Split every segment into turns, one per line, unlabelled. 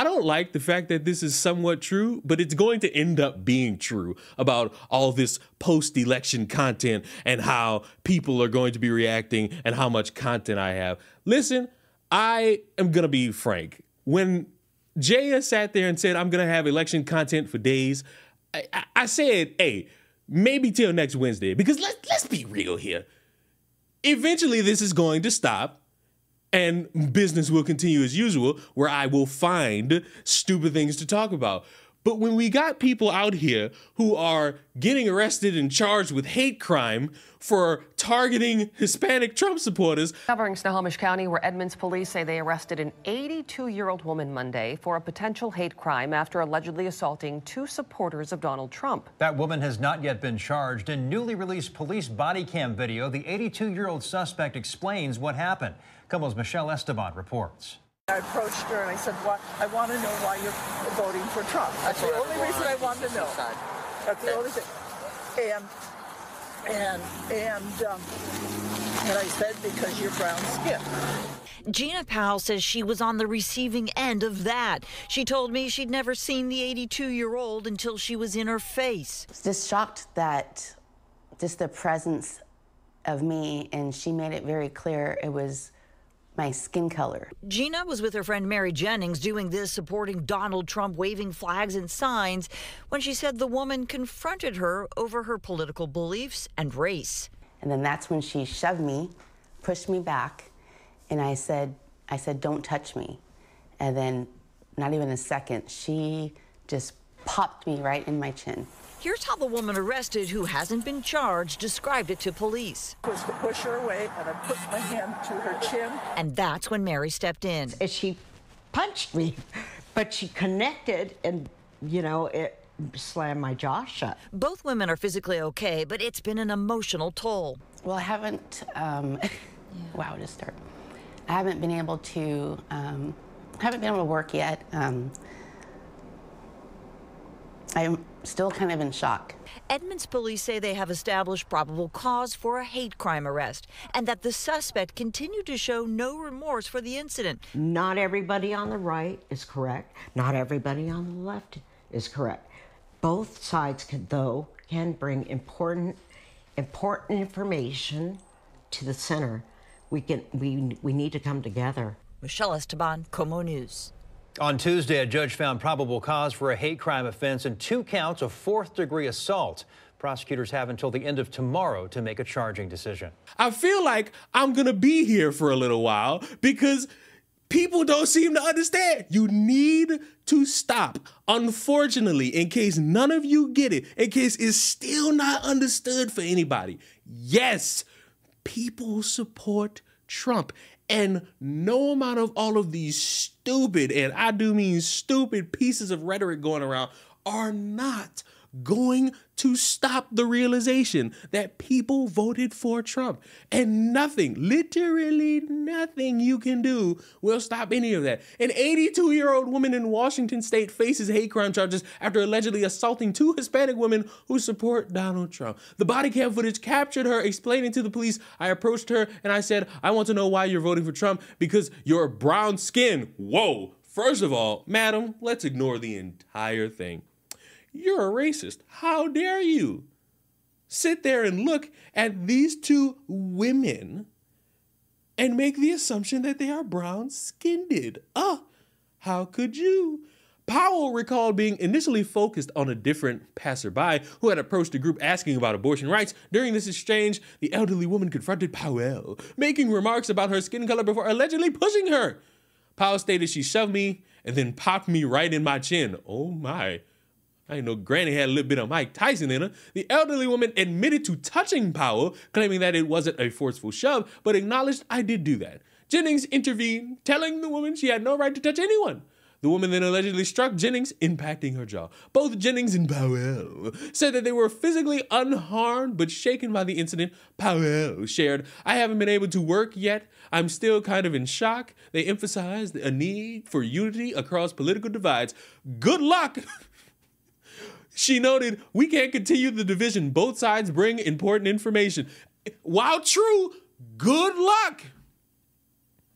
I don't like the fact that this is somewhat true, but it's going to end up being true about all this post-election content and how people are going to be reacting and how much content I have. Listen, I am going to be frank. When Jaya sat there and said, I'm going to have election content for days, I said, hey, maybe till next Wednesday, because let's be real here. Eventually, this is going to stop. And business will continue as usual, where I will find stupid things to talk about. But when we got people out here who are getting arrested and charged with hate crime for targeting Hispanic Trump supporters.
Covering Snohomish County, where Edmonds police say they arrested an 82-year-old woman Monday for a potential hate crime after allegedly assaulting 2 supporters of Donald Trump.
That woman has not yet been charged. In newly released police body cam video, the 82-year-old suspect explains what happened. KOMO's Michelle Esteban reports.
I approached her and I said, "What? I want to know why you're voting for Trump. That's the only reason I wanted to know. That's the only thing." And I said, "Because you're brown skinned."
Gina Powell says she was on the receiving end of that. She told me she'd never seen the 82-year-old until she was in her face.
I was just shocked that just the presence of me, and she made it very clear it was my skin color.
Gina was with her friend Mary Jennings doing this, supporting Donald Trump, waving flags and signs, when she said the woman confronted her over her political beliefs and race.
And then that's when she shoved me, pushed me back, and I said, "Don't touch me." And then, not even a second, she just popped me right in my chin.
Here's how the woman arrested, who hasn't been charged, described it to police.
I was to push her away, and I put my hand to her chin.
And that's when Mary stepped in.
She punched me, but she connected, and, you know, it slammed my jaw shut.
Both women are physically okay, but it's been an emotional toll.
Well, I haven't, wow, to start. I haven't been able to work yet. I'm still kind of in shock.
Edmonds police say they have established probable cause for a hate crime arrest and that the suspect continued to show no remorse for the incident.
Not everybody on the right is correct. Not everybody on the left is correct. Both sides can bring important information to the center. We need to come together.
Michelle Esteban, KOMO News.
On Tuesday, a judge found probable cause for a hate crime offense and 2 counts of 4th-degree assault. Prosecutors have until the end of tomorrow to make a charging decision.
I feel like I'm going to be here for a little while because people don't seem to understand. You need to stop. Unfortunately, in case none of you get it, in case it's still not understood for anybody, yes, people support Trump. And no amount of all of these stupid, and I do mean stupid, pieces of rhetoric going around are not going to stop the realization that people voted for Trump. And nothing, literally nothing you can do will stop any of that. An 82-year-old woman in Washington state faces hate crime charges after allegedly assaulting 2 Hispanic women who support Donald Trump. The body cam footage captured her explaining to the police, "I approached her and I said, I want to know why you're voting for Trump because you're brown skin." Whoa. First of all, madam, let's ignore the entire thing. You're a racist. How dare you sit there and look at these 2 women and make the assumption that they are brown-skinned? How could you? Powell recalled being initially focused on a different passerby who had approached the group asking about abortion rights. During this exchange, the elderly woman confronted Powell, making remarks about her skin color before allegedly pushing her. Powell stated she shoved me and then popped me right in my chin. Oh my. I didn't know Granny had a little bit of Mike Tyson in her. The elderly woman admitted to touching Powell, claiming that it wasn't a forceful shove, but acknowledged, "I did do that." Jennings intervened, telling the woman she had no right to touch anyone. The woman then allegedly struck Jennings, impacting her jaw. Both Jennings and Powell said that they were physically unharmed but shaken by the incident. Powell shared, "I haven't been able to work yet. I'm still kind of in shock." They emphasized a need for unity across political divides. Good luck! She noted, "We can't continue the division. Both sides bring important information." While true, good luck.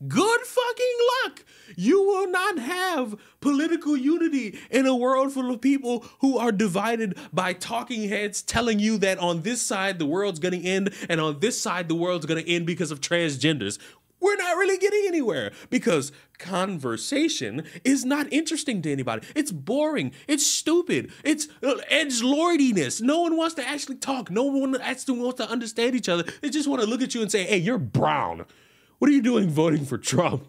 Good fucking luck. You will not have political unity in a world full of people who are divided by talking heads telling you that on this side the world's going to end and on this side the world's going to end because of transgenders. We're not really getting anywhere because conversation is not interesting to anybody. It's boring. It's stupid. It's edgelordiness. No one wants to actually talk. No one actually wants to understand each other. They just want to look at you and say, hey, you're brown. What are you doing voting for Trump?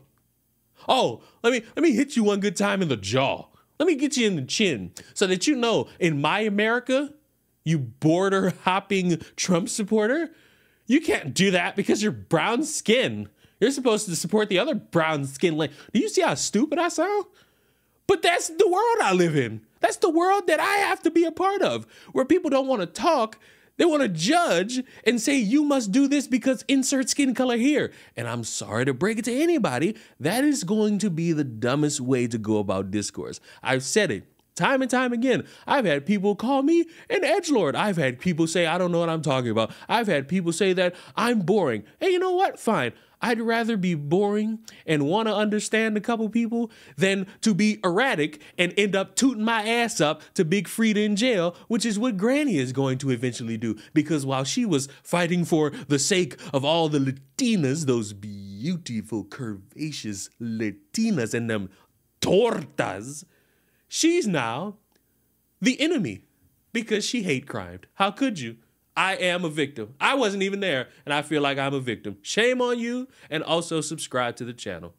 Oh, let me hit you one good time in the jaw. Let me get you in the chin so that you know in my America, you border hopping Trump supporter, you can't do that because you're brown skin. You're supposed to support the other brown skin. Like, do you see how stupid I sound? But that's the world I live in. That's the world that I have to be a part of, where people don't want to talk. They want to judge and say, you must do this because insert skin color here. And I'm sorry to break it to anybody. That is going to be the dumbest way to go about discourse. I've said it time and time again. I've had people call me an edgelord. I've had people say, I don't know what I'm talking about. I've had people say that I'm boring. Hey, you know what? Fine. I'd rather be boring and want to understand a couple people than to be erratic and end up tooting my ass up to Big Frida in jail, which is what Granny is going to eventually do. Because while she was fighting for the sake of all the Latinas, those beautiful, curvaceous Latinas and them tortas, she's now the enemy because she hate crimed. How could you? I am a victim. I wasn't even there, and I feel like I'm a victim. Shame on you, and also subscribe to the channel.